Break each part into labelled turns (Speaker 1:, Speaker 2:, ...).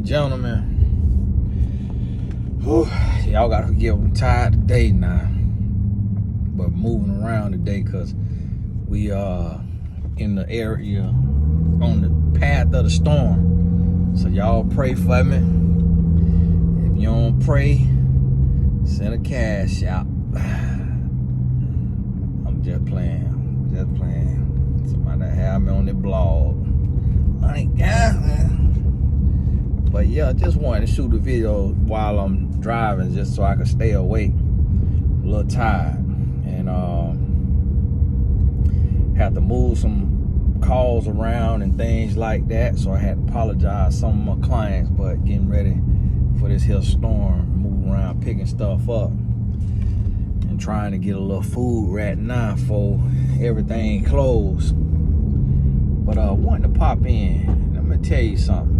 Speaker 1: gentlemen, y'all gotta forgive I'm tired today now, but moving around today because we are in the area on the path of the storm. So y'all pray for me. If you don't pray, send a cash out. I'm just playing. Somebody have me on their blog. But yeah, just wanted to shoot a video while I'm driving just so I can stay awake. A little tired. And had to move some calls around and things like that. So I had to apologize to some of my clients, but getting ready for this here storm, moving around, picking stuff up. And trying to get a little food right now before everything closed. But I wanted to pop in. I'm gonna tell you something.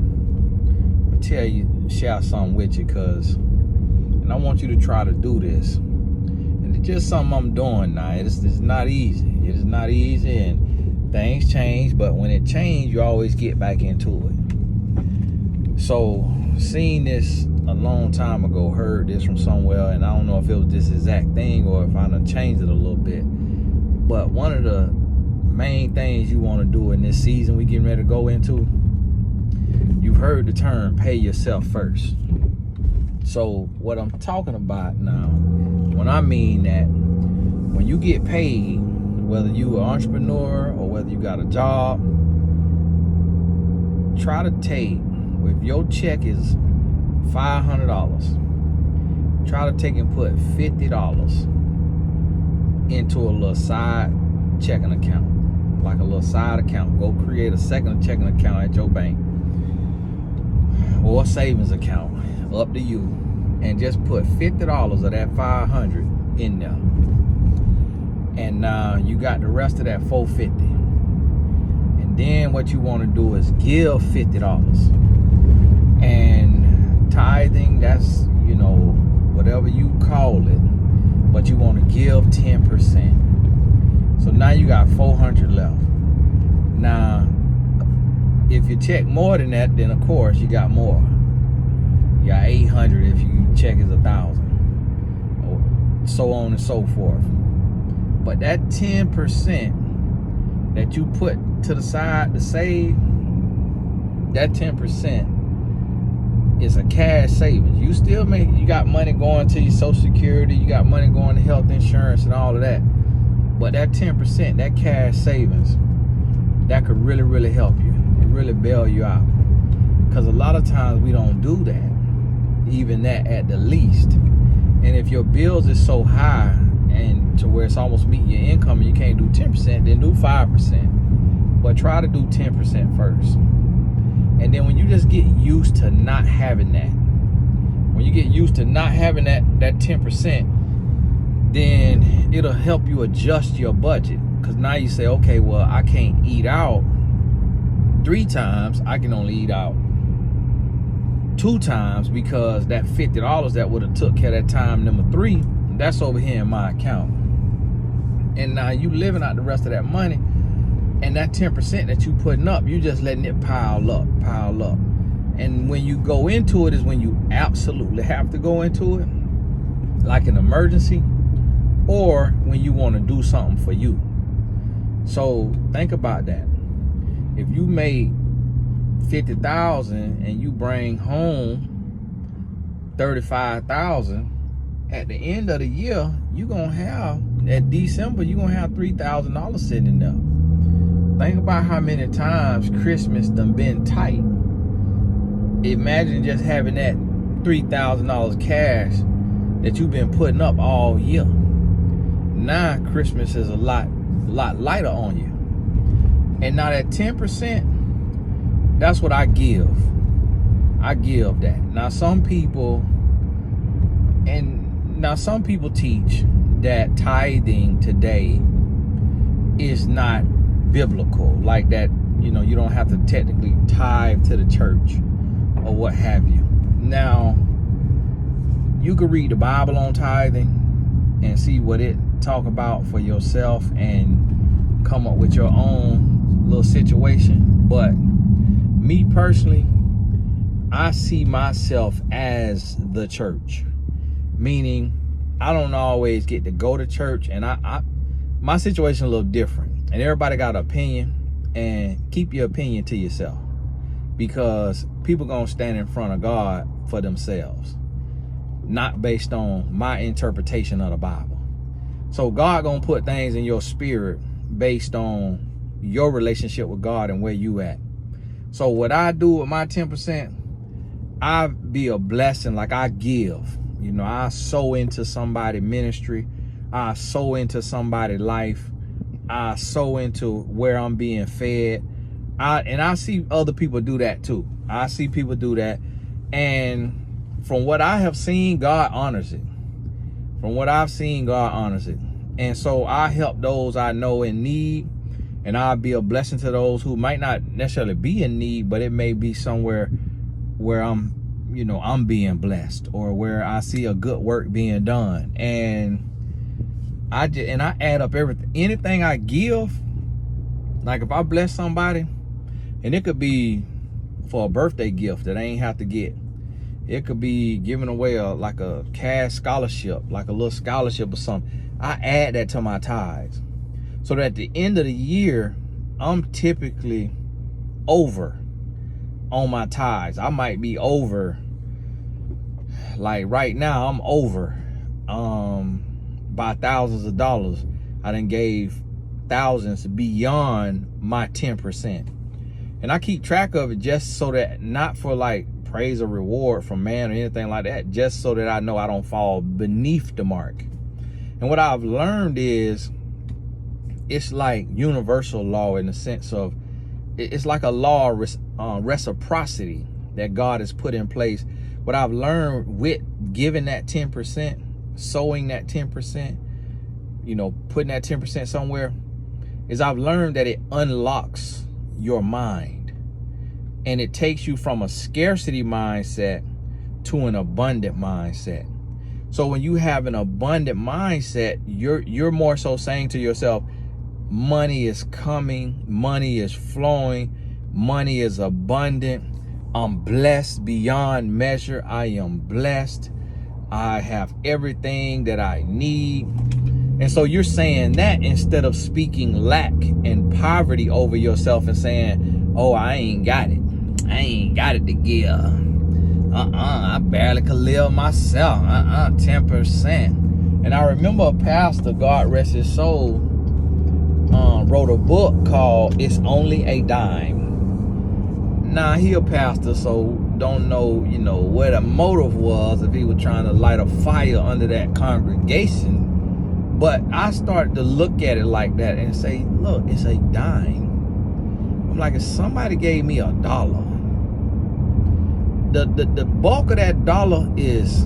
Speaker 1: Share something with you, and I want you to try to do this. And it's just something I'm doing now. It's not easy. It is not easy, and things change. But when it changes, you always get back into it. So, seen this a long time ago, heard this from somewhere, and I don't know if it was this exact thing or if I done changed it a little bit. But one of the main things you want to do in this season we getting ready to go into, you've heard the term pay yourself first. So what I'm talking about now, when I mean that, when you get paid, whether you an entrepreneur or whether you got a job, try to take, if your check is $500, try to take and put $50 into a little side checking account, like a little side account. Go create a second checking account at your bank or a savings account, up to you, and just put $50 of that $500 in there. And now you got the rest of that $450. And then what you want to do is give $50. And tithing, that's, whatever you call it, but you want to give 10%. So now you got $400 left. Now, if you check more than that, then of course you got more. You got 800 if you check is 1,000, or so on and so forth. But that 10% that you put to the side to save, that 10% is a cash savings. You still you got money going to your Social Security, you got money going to health insurance and all of that. But that 10%, that cash savings, that could really, really help you. It really bail you out. Because a lot of times we don't do that. Even that at the least. And if your bills is so high and to where it's almost meeting your income and you can't do 10%, then do 5%. But try to do 10% first. And then when you just get used to not having that, when you get used to not having that 10%, then it'll help you adjust your budget. Because now you say, okay, well, I can't eat out 3 times. I can only eat out 2 times because that $50 that would have took care of that time number 3, that's over here in my account. And now you living out the rest of that money, and that 10% that you putting up, you just letting it pile up. And when you go into it is when you absolutely have to go into it, like an emergency, or when you want to do something for you. So think about that. If you make $50,000 and you bring home $35,000, at the end of the year, you're gonna have, at December, you're gonna have $3,000 sitting in there. Think about how many times Christmas done been tight. Imagine just having that $3,000 cash that you've been putting up all year. Now Christmas is a lot lighter on you. And now that 10%, that's what I give. I give that. Now some people teach that tithing today is not biblical, like that, you don't have to technically tithe to the church or what have you. Now, you could read the Bible on tithing and see what it talk about for yourself and come up with your own little situation. But me personally, I see myself as the church, meaning I don't always get to go to church, and my situation a little different, and everybody got an opinion, and keep your opinion to yourself, because people gonna stand in front of God for themselves, not based on my interpretation of the Bible. So God gonna put things in your spirit based on your relationship with God and where you at. So what I do with my 10%, I be a blessing. Like, I give, I sow into somebody's ministry. I sow into somebody's life. I sow into where I'm being fed. I see other people do that too. I see people do that. And from what I have seen, God honors it. From what I've seen, God honors it. And so I help those I know in need, and I'll be a blessing to those who might not necessarily be in need, but it may be somewhere where I'm being blessed, or where I see a good work being done. And I add up anything I give. Like, if I bless somebody, and it could be for a birthday gift that I ain't have to get. It could be giving away like a cash scholarship, like a little scholarship or something. I add that to my tithes. So that at the end of the year, I'm typically over on my tithes. I might be over, like right now, I'm over by thousands of dollars. I done gave thousands beyond my 10%. And I keep track of it just so that, not for like praise or reward from man or anything like that, just so that I know I don't fall beneath the mark. And what I've learned is, it's like universal law, in the sense of, it's like a law of reciprocity that God has put in place. What I've learned with giving that 10%, sowing that 10%, putting that 10% somewhere, is I've learned that it unlocks your mind, and it takes you from a scarcity mindset to an abundant mindset. So when you have an abundant mindset, you're more so saying to yourself, money is coming, money is flowing, money is abundant. I'm blessed beyond measure. I am blessed. I have everything that I need. And so you're saying that instead of speaking lack and poverty over yourself and saying, oh, I ain't got it. I ain't got it to give. I barely could live myself. 10%. And I remember a pastor, God rest his soul, wrote a book called It's Only a Dime. Now, he a pastor, so don't know, what the motive was, if he was trying to light a fire under that congregation. But I started to look at it like that and say, look, it's a dime. I'm like, if somebody gave me $1, the bulk of that dollar is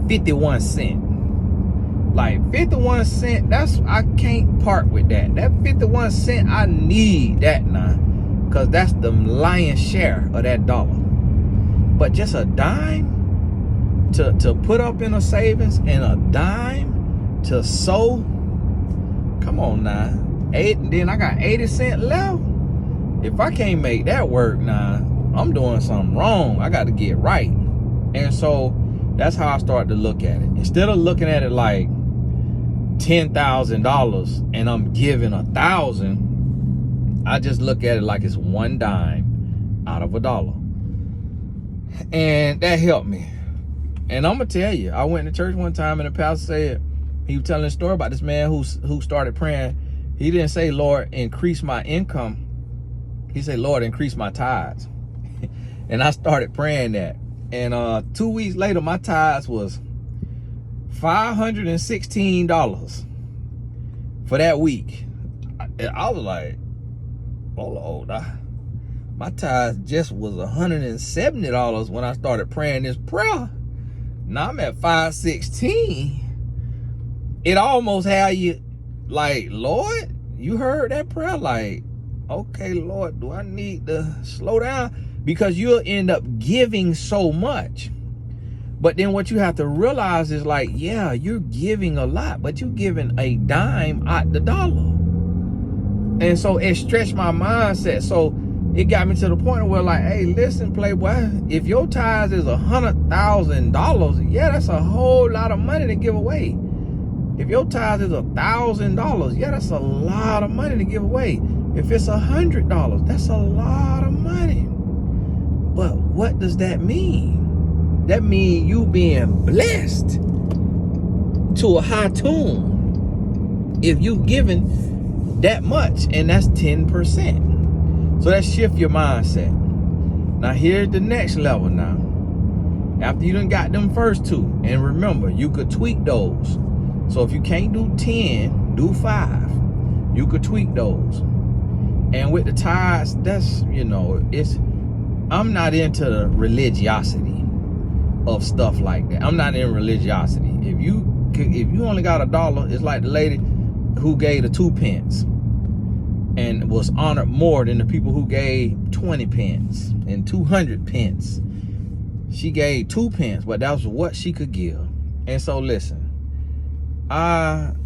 Speaker 1: 51 cents. Like 51 cents, I can't part with that. That 51 cents, I need that now, because that's the lion's share of that dollar. But just a dime to put up in a savings, and a dime to sow, come on now. Then I got 80 cents left. If I can't make that work now, I'm doing something wrong. I got to get right. And so that's how I started to look at it. Instead of looking at it like $10,000 and I'm giving 1,000, I just look at it like it's one dime out of $1. And that helped me. And I'm gonna tell you, I went to church one time and the pastor said, he was telling a story about this man who started praying. He didn't say, Lord, increase my income. He said, Lord, increase my tithes. And I started praying that. And 2 weeks later, my tithes was $516 for that week. I was like, oh Lord, my tithes just was $170 when I started praying this prayer. Now I'm at $516. It almost had you like, Lord, you heard that prayer? Like, okay, Lord, do I need to slow down? Because you'll end up giving so much. But then what you have to realize is, like, yeah, you're giving a lot, but you're giving a dime out the dollar. And so it stretched my mindset. So it got me to the point where, like, hey, listen, Playboy, if your tithes is $100,000, yeah, that's a whole lot of money to give away. If your tithes is $1,000, yeah, that's a lot of money to give away. If it's $100, that's a lot of money. But what does that mean? That means you being blessed to a high tune if you giving that much, and that's 10%. So that shift your mindset. Now here's the next level now. After you done got them first two, and remember, you could tweak those. So if you can't do 10, do 5. You could tweak those. And with the tithes, that's, I'm not into the religiosity of stuff like that. I'm not in religiosity. If you only got $1, it's like the lady who gave the 2 pence and was honored more than the people who gave 20 pence and 200 pence. She gave 2 pence, but that was what she could give. And so listen, I'm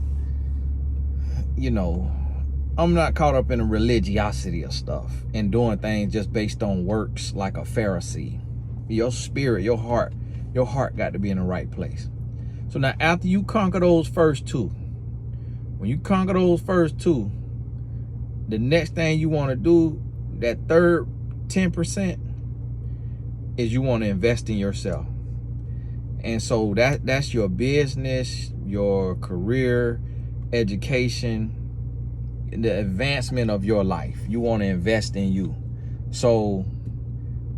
Speaker 1: not caught up in the religiosity of stuff and doing things just based on works like a Pharisee. Your spirit, your heart got to be in the right place. So now after you conquer those first two, when you conquer those first two, the next thing you want to do, that third 10%, is you want to invest in yourself. And so that's your business, your career, education, the advancement of your life. You want to invest in you. So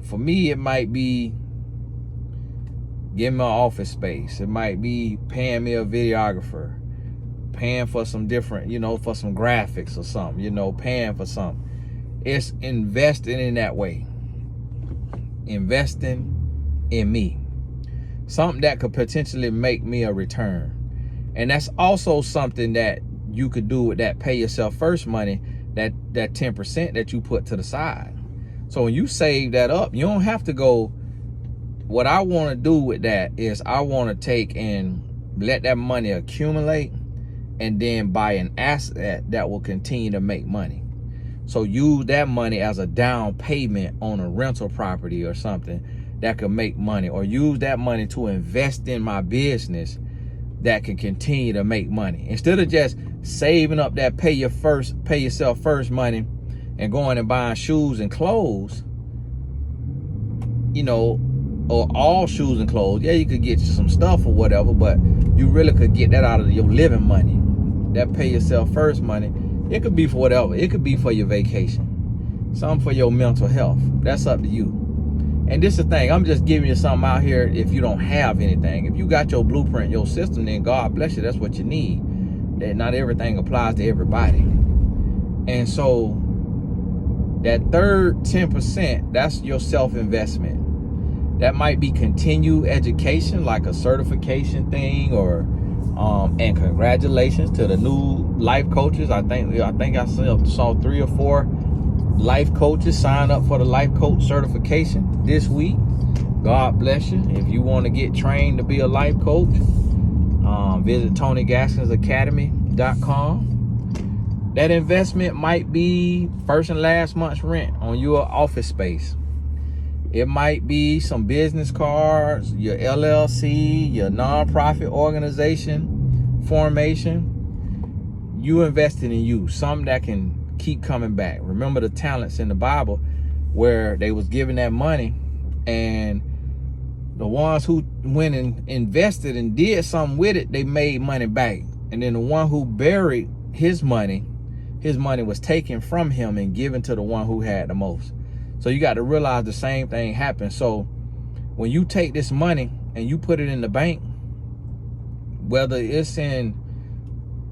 Speaker 1: for me, it might be giving me an office space. It might be paying me a videographer, paying for some different, for some graphics or something, paying for something. It's investing in that way. Investing in me. Something that could potentially make me a return. And that's also something that you could do with that pay yourself first money, that 10% that you put to the side. So when you save that up, you don't have to go. What I want to do with that is I want to take and let that money accumulate and then buy an asset that will continue to make money. So use that money as a down payment on a rental property or something that could make money, or use that money to invest in my business that can continue to make money. Instead of just saving up that pay yourself first money and going and buying shoes and clothes, or all shoes and clothes. Yeah, you could get you some stuff or whatever, but you really could get that out of your living money. That pay yourself first money, it could be for whatever. It could be for your vacation, something for your mental health. That's up to you. And this is the thing, I'm just giving you something out here if you don't have anything. If you got your blueprint, your system, then God bless you, that's what you need. That not everything applies to everybody. And so that third 10%, that's your self-investment. That might be continued education, like a certification thing, or and congratulations to the new life coaches. I think I saw 3 or 4 life coaches sign up for the life coach certification this week. God bless you. If you want to get trained to be a life coach, visit TonyGaskinsAcademy.com. That investment might be first and last month's rent on your office space. It might be some business cards, your LLC, your nonprofit organization formation. You invested in you, something that can keep coming back. Remember the talents in the Bible where they was giving that money, and the ones who went and invested and did something with it, they made money back. And then the one who buried his money was taken from him and given to the one who had the most. So you got to realize the same thing happens. So when you take this money and you put it in the bank, whether it's in,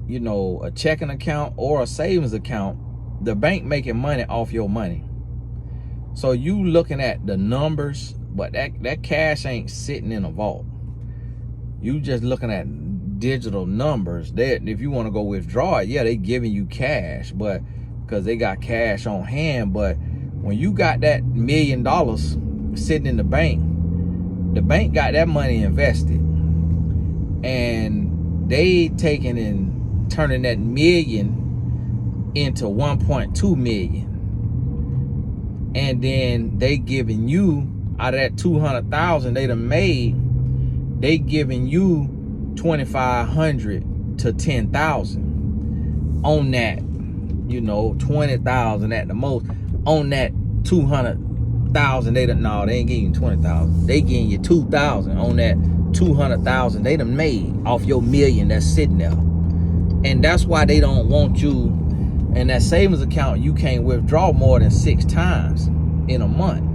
Speaker 1: a checking account or a savings account, the bank making money off your money. So you looking at the numbers, but that cash ain't sitting in a vault. You just looking at digital numbers. That if you want to go withdraw it, yeah, they giving you cash, but because they got cash on hand. But when you got that $1 million sitting in the bank got that money invested, and they taking and turning that $1 million into 1.2 million. and then they giving you, out of that 200,000 they done made, they giving you 2,500 to 10,000 on that, 20,000 at the most on that 200,000. They ain't giving you 20,000. They giving you 2,000 on that 200,000 they done made off your million that's sitting there. And that's why they don't want you in that savings account. You can't withdraw more than 6 times in a month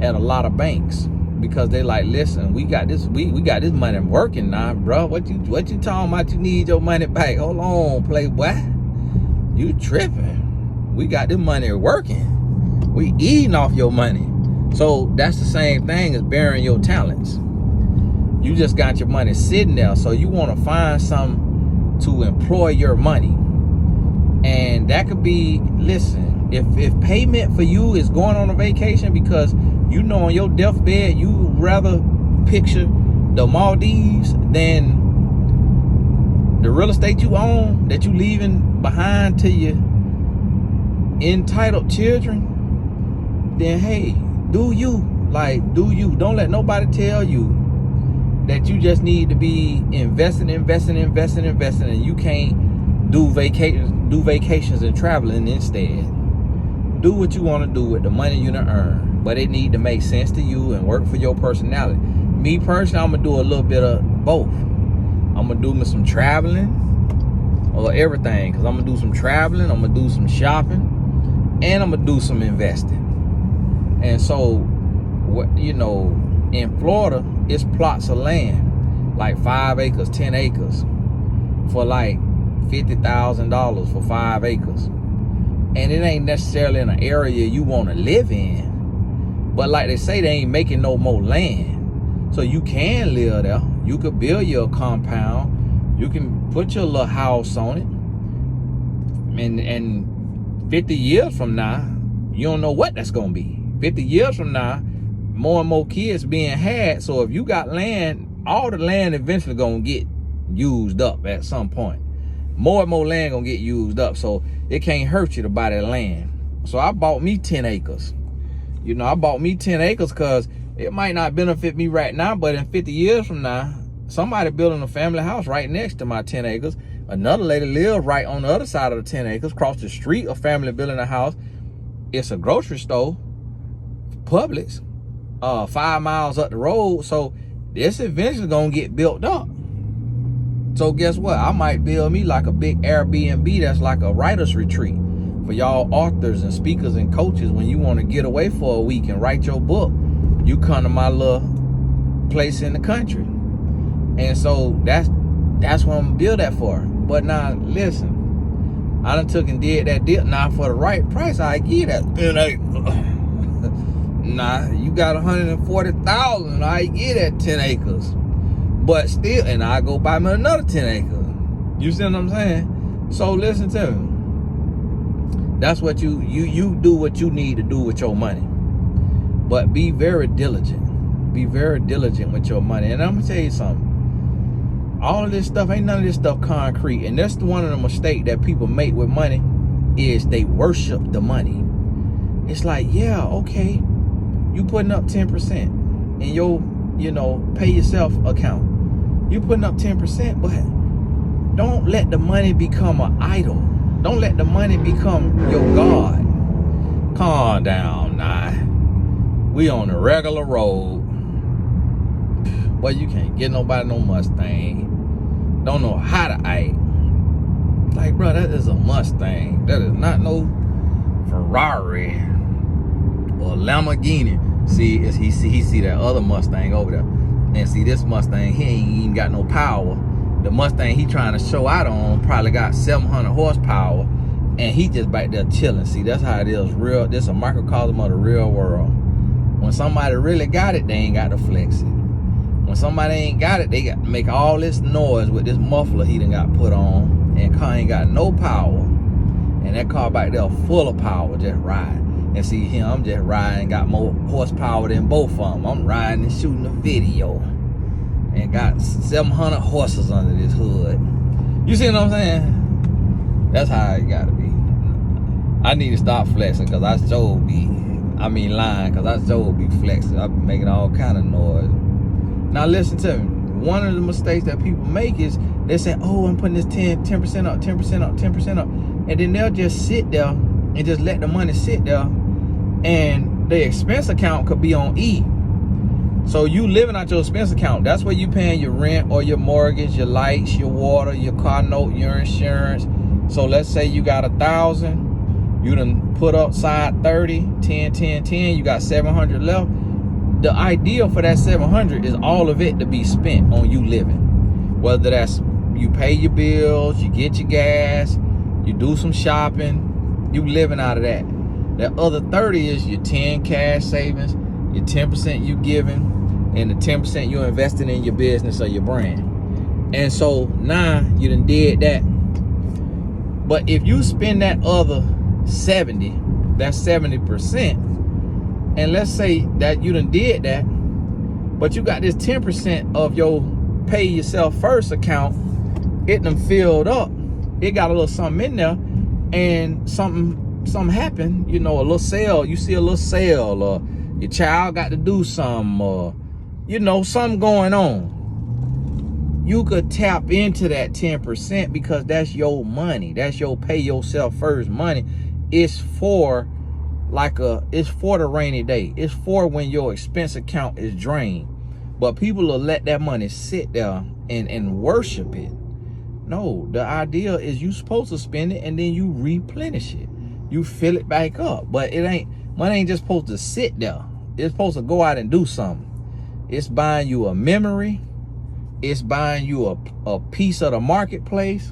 Speaker 1: at a lot of banks, because they like, listen, we got this money working now, bro. What you talking about? You need your money back? Hold on, playboy. You tripping? We got this money working. We eating off your money. So that's the same thing as burying your talents. You just got your money sitting there. So you want to find something to employ your money. And that could be, listen, if payment for you is going on a vacation, because on your deathbed you rather picture the Maldives than the real estate you own that you leaving behind to your entitled children, then hey, do you. Don't let nobody tell you that you just need to be investing, and you can't do vacations and traveling instead. Do what you want to do with the money you done earn, but it need to make sense to you and work for your personality. Me personally, I'm gonna do a little bit of both. I'm gonna do me some traveling or everything, because I'm gonna do some traveling, I'm gonna do some shopping, and I'm gonna do some investing. And so, in Florida, it's plots of land, like 5 acres, 10 acres, for like $50,000 for 5 acres. And it ain't necessarily in an area you want to live in, but like they say, they ain't making no more land. So you can live there. You could build your compound. You can put your little house on it. And 50 years from now, you don't know what that's going to be. 50 years from now, more and more kids being had. So if you got land, all the land eventually going to get used up at some point. More and more land going to get used up. So it can't hurt you to buy that land. So I bought me 10 acres. I bought me 10 acres because it might not benefit me right now, but in 50 years from now, somebody building a family house right next to my 10 acres. Another lady lives right on the other side of the 10 acres, across the street, a family building a house. It's a grocery store, Publix, 5 miles up the road. So this eventually gonna get built up. So guess what? I might build me like a big Airbnb that's like a writer's retreat for y'all authors and speakers and coaches. When you want to get away for a week and write your book, you come to my little place in the country. And so that's what I'm gonna build that for. But now listen, I done took and did that deal. Now for the right price, I give that 10 acres. Nah, you got 140,000, I get that 10 acres. But still, and I go buy me another 10 acres. You see what I'm saying? So listen to me. That's what you do what you need to do with your money. But be very diligent. Be very diligent with your money. And I'm gonna tell you something. All of this stuff, ain't none of this stuff concrete. And that's one of the mistakes that people make with money, is they worship the money. It's like, yeah, okay, you putting up 10% in your, pay yourself account. You putting up 10%, but don't let the money become an idol. Don't let the money become your God. Calm down now. We on the regular road. Boy, you can't get nobody no Mustang. Don't know how to act. Like, bro, that is a Mustang. That is not no Ferrari or Lamborghini. See, he see that other Mustang over there. And see, this Mustang, he ain't even got no power. The Mustang he trying to show out on probably got 700 horsepower, and he just back there chilling. See, that's how it is. Real. This is a microcosm of the real world. When somebody really got it, they ain't got to flex it. When somebody ain't got it, they got to make all this noise with this muffler he done got put on, and car ain't got no power. And that car back there full of power, just riding. And see him, I'm just riding, got more horsepower than both of them. I'm riding and shooting a video, and got 700 horses under this hood. You see what I'm saying? That's how it gotta be. I need to stop flexing, because I sure be I mean lying, because I sure be flexing. I be making all kind of noise. Now listen to me. One of the mistakes that people make is they say, oh, I'm putting this 10% up, 10% up, 10% up. And then they'll just sit there and just let the money sit there. And the expense account could be on E. So you living out your expense account. That's where you paying your rent or your mortgage, your lights, your water, your car note, your insurance. So let's say you got 1,000. You done put up side 30, 10, 10, 10. You got 700 left. The idea for that 700 is all of it to be spent on you living. Whether that's you pay your bills, you get your gas, you do some shopping, you living out of that. That other 30 is your 10 cash savings, your 10% you giving, and the 10% you're investing in your business or your brand. And so now you done did that. But if you spend that other 70, that's 70%, and let's say that you done did that, but you got this 10% of your pay yourself first account, it done filled up. It got a little something in there, and something happened, you know, a little sale, you see a little sale, or your child got to do something, or, you know, something going on. You could tap into that 10% because that's your money. That's your pay yourself first money. It's for it's for the rainy day. It's for when your expense account is drained. But people will let that money sit there and worship it. No, the idea is you supposed to spend it and then you replenish it. You fill it back up. But money ain't just supposed to sit there. It's supposed to go out and do something. It's buying you a memory. It's buying you a piece of the marketplace.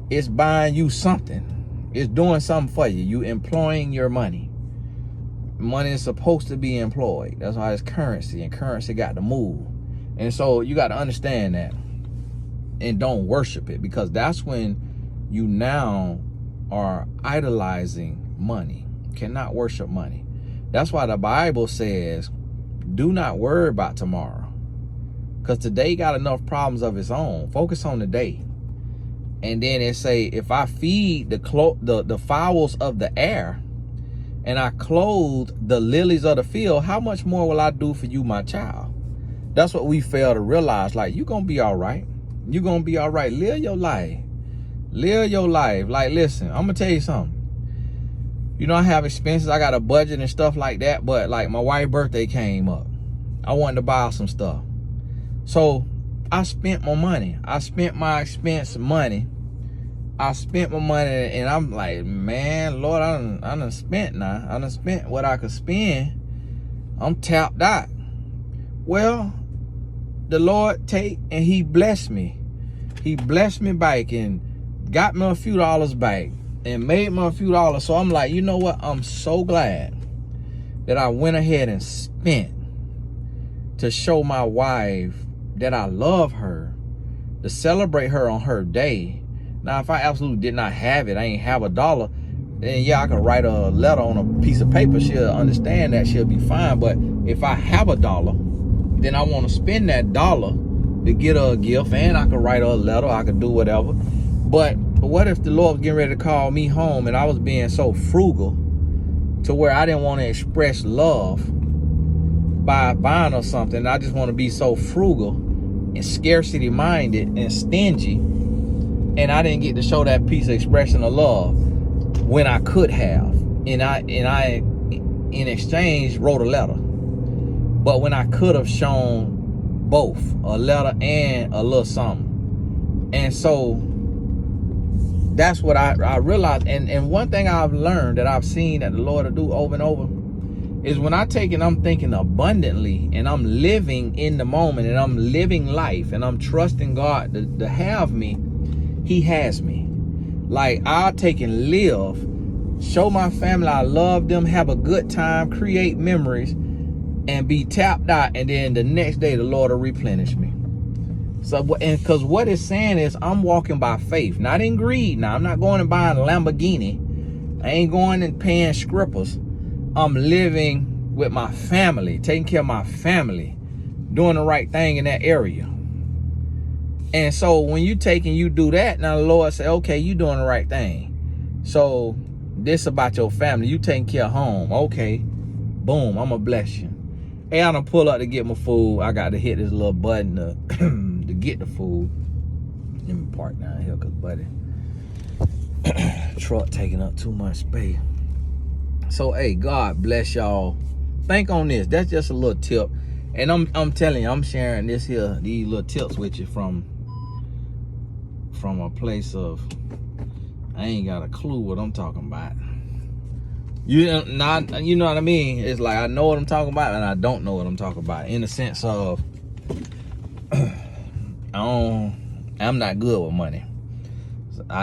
Speaker 1: It's buying you something. It's doing something for you. You employing your money. Money is supposed to be employed. That's why it's currency, and currency got to move. And so you got to understand that, and don't worship it, because that's when you now are idolizing money. Cannot worship money. That's why the Bible says, do not worry about tomorrow, because today got enough problems of its own. Focus on the day. And then it say, if I feed the fowls of the air, and I clothe the lilies of the field, how much more will I do for you, my child? That's what we fail to realize. Like, you're going to be all right. You're going to be all right. Live your life. Live your life. Like, listen, I'm going to tell you something. You know, I have expenses. I got a budget and stuff like that. But, like, my wife's birthday came up. I wanted to buy some stuff. So, I spent my money. I spent my expense money. I spent my money, and I'm like, man, Lord, I done spent now. I done spent what I could spend. I'm tapped out. Well, the Lord and he blessed me. He blessed me back and got me a few dollars back and made me a few dollars. So I'm like, you know what? I'm so glad that I went ahead and spent to show my wife that I love her, to celebrate her on her day. Now, if I absolutely did not have it, I ain't have $1, then yeah, I could write a letter on a piece of paper. She'll understand that. She'll be fine. But if I have $1, then I want to spend that $1 to get her a gift, and I could write her a letter. I could do whatever. But what if the Lord was getting ready to call me home and I was being so frugal to where I didn't want to express love by buying her something? I just want to be so frugal and scarcity minded and stingy, and I didn't get to show that piece of expression of love when I could have. And I in exchange wrote a letter. But when I could have shown both, a letter and a little something. And so that's what I realized. And one thing I've learned that I've seen that the Lord will do over and over is when I take and I'm thinking abundantly, and I'm living in the moment, and I'm living life, and I'm trusting God to have me, he has me. Like, I'll take and live, show my family I love them, have a good time, create memories, and be tapped out, and then the next day the Lord will replenish me. So, and because what it's saying is I'm walking by faith, not in greed. Now, I'm not going and buying a Lamborghini. I ain't going and paying scrippers. I'm living with my family, taking care of my family, doing the right thing in that area. And so when you take and you do that, now the Lord say, okay, you doing the right thing. So this about your family. You taking care of home. Okay. Boom, I'm gonna bless you. Hey, I done pull up to get my food. I got to hit this little button to get the food. Let me park down here, cause buddy, truck taking up too much space. So hey, God bless y'all. Think on this. That's just a little tip. And I'm telling you, I'm sharing these little tips with you from a place of, I ain't got a clue what I'm talking about. You know what I mean? It's like I know what I'm talking about and I don't know what I'm talking about, in the sense of I'm not good with money.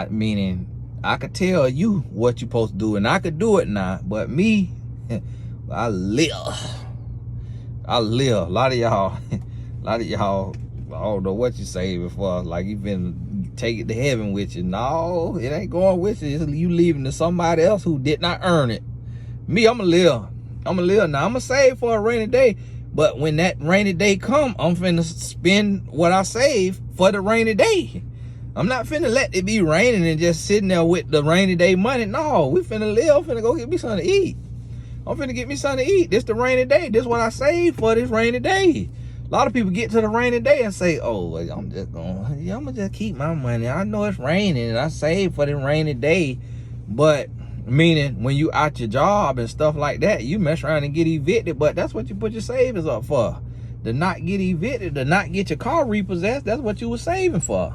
Speaker 1: Meaning I could tell you what you're supposed to do and I could do it now, but me, I live. A lot of y'all, I don't know what you say before, like you been take it to heaven with you. No, it ain't going with you. It's you leaving to somebody else who did not earn it. Me, I'm going to live now. I'm going to save for a rainy day. But when that rainy day come, I'm finna spend what I save for the rainy day. I'm not finna let it be raining and just sitting there with the rainy day money. No, we finna live. I'm finna go get me something to eat. I'm finna get me something to eat. This the rainy day. This what I saved for this rainy day. A lot of people get to the rainy day and say, oh, I'm gonna just keep my money. I know it's raining and I saved for the rainy day. But meaning when you out your job and stuff like that, you mess around and get evicted, but that's what you put your savings up for. To not get evicted, to not get your car repossessed, that's what you were saving for.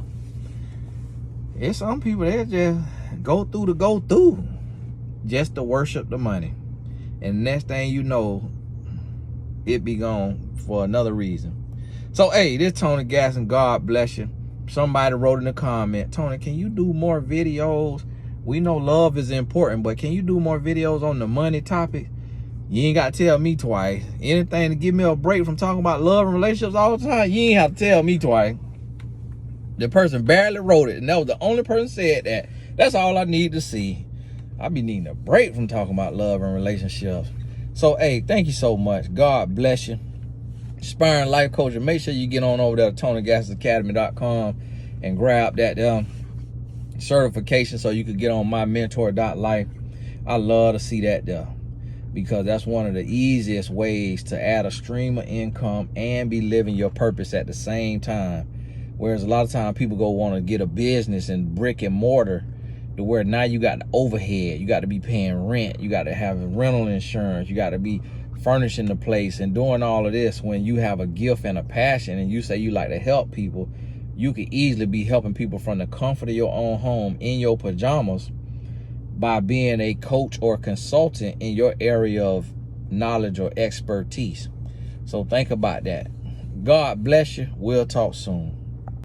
Speaker 1: It's some people that just go through just to worship the money. And next thing you know, it be gone for another reason. So hey, this Tony Gasson, God bless you. Somebody wrote in the comment, Tony, can you do more videos? We know love is important, but can you do more videos on the money topic? You ain't got to tell me twice. Anything to give me a break from talking about love and relationships all the time, you ain't have to tell me twice. The person barely wrote it, and that was the only person said that. That's all I need to see. I be needing a break from talking about love and relationships. So, hey, thank you so much. God bless you. Aspiring life coach, and make sure you get on over there to TonyGassonAcademy.com and grab that certification so you could get on mymentor.life. I love to see that there, because that's one of the easiest ways to add a stream of income and be living your purpose at the same time. Whereas a lot of times people go want to get a business in brick and mortar, to where now you got the overhead, you got to be paying rent, you got to have rental insurance, you got to be furnishing the place and doing all of this. When you have a gift and a passion and you say you like to help people, you could easily be helping people from the comfort of your own home in your pajamas by being a coach or consultant in your area of knowledge or expertise. So think about that. God bless you. We'll talk soon.